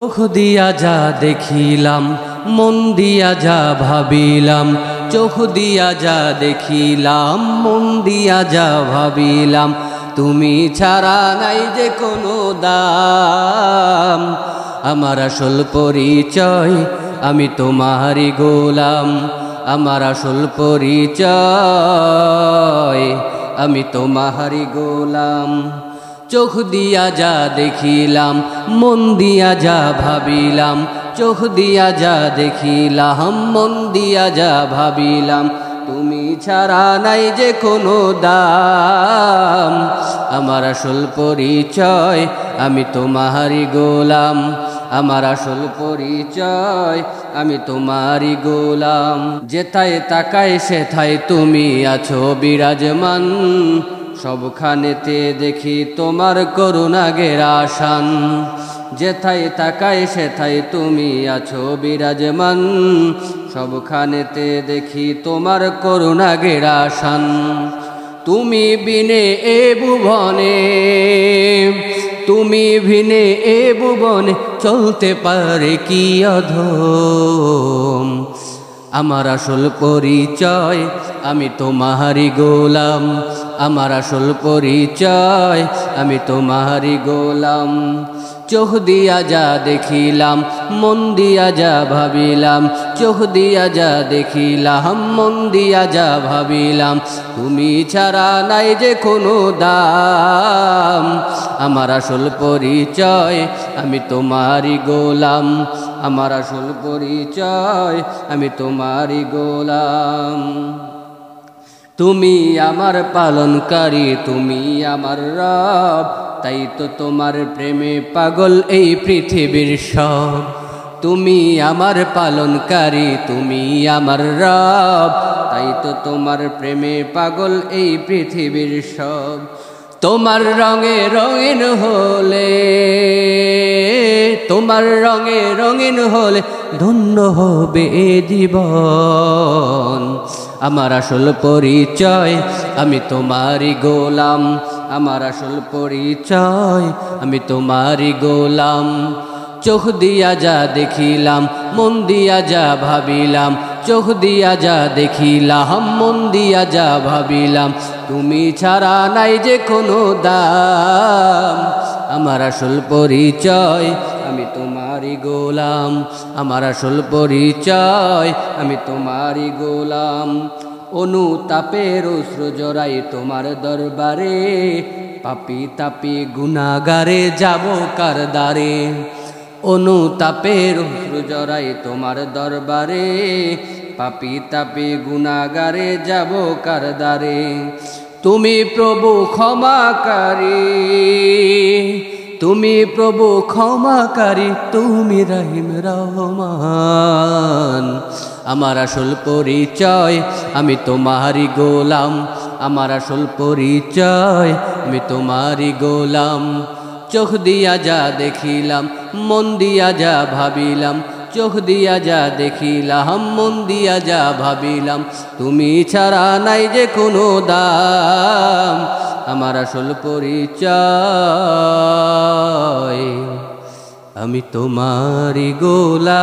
চোখ দিয়া যা দেখিলাম, মন দিয়া যা ভাবিলাম। চোখ দিয়া যা দেখিলাম, মন দিয়া যা ভাবিলাম। তুমি ছাড়া নাই যে কোনো দাম। আমার আসল পরিচয় আমি তোমারই গোলাম। আমার আসল পরিচয় আমি তোমারই গোলাম। চোখ দিয়া যা দেখিলাম, মন দিয়া যা ভাবিলাম। চোখ দিয়া যা দেখিলাম, মন দিয়া যা ভাবিলাম। তুমি ছাড়া নাই যে কোনো দাম। আমার আসল পরিচয় আমি তোমারই গোলাম। আমার আসল পরিচয় আমি তোমারই গোলাম। যেথায় তাকায় সেথায় তুমি আছো বিরাজমান। সবখানেতে দেখি তোমার করুণা গেরাসান। যেথায় তাকায় সেথায় তুমি আছো বিরাজমান। সবখানেতে দেখি তোমার করুণা গেরাসান। তুমি বিনে এ ভুবনে, তুমি বিনে এ ভুবনে চলতে পারে কি অধম। আমার আসল পরিচয় আমি তোমারই গোলাম। আমার আসল পরিচয় আমি তোমারই গোলাম। চোখ দিয়া যা দেখিলাম, মন দিয়া যা ভাবিলাম। চোখ দিয়া যা দেখিলাম, মন দিয়া যা ভাবিলাম। তুমি ছাড়া নাই যে কোনো দাম। আমার আসল পরিচয় আমি তোমারই গোলাম। আমার আসল পরিচয় আমি তোমারই গোলাম। তুমি আমার পালনকারী, তুমি আমার রব। তাই তো তোমার প্রেমে পাগল এই পৃথিবীর সব। তুমি আমার পালনকারী, তুমি আমার রব। তাই তো তোমার প্রেমে পাগল এই পৃথিবীর সব। তোমার রঙে রঙিন হলে, তোমার রঙে রঙিন হলে ধন্য হবে এ জীবন। আমার আসল পরিচয় আমি তোমারই গোলাম। আমার আসল পরিচয় আমি তোমারই গোলাম। চোখ দিয়া যা দেখিলাম, মন দিয়া যা ভাবিলাম। চোখ দিয়া যা দেখিলাম, মন দিয়া যা ভাবিলাম। তুমি ছাড়া নাই যে কোনো দাম। আমার আসল পরিচয় আমি তোমারই গোলাম। আমার আসল পরিচয় আমি তোমারই গোলাম। অনুতাপের অশ্রু জড়াই তোমার দরবারে। পাপী তাপী গুনাহগারে যাব কার দ্বারে। অনুতাপের অশ্রু জড়াই তোমার দরবারে। পাপী তাপী গুনাহগারে যাব কার দ্বারে। তুমি প্রভু ক্ষমাকারী, তুমি প্রভু ক্ষমাকারী, তুমি রহিম রহমান। আমার আসল পরিচয় আমি তোমারই গোলাম। আমার আসল পরিচয় আমি তোমারই গোলাম। চোখ দিয়া যা দেখিলাম, মন দিয়া যা ভাবিলাম। চোখ দিয়া যা দেখিলাম, মন দিয়া যা ভাবিলাম। তুমি ছাড়া নাই যে কোনো দাম। আমার আসল পরিচয় আমি তোমারই গোলাম।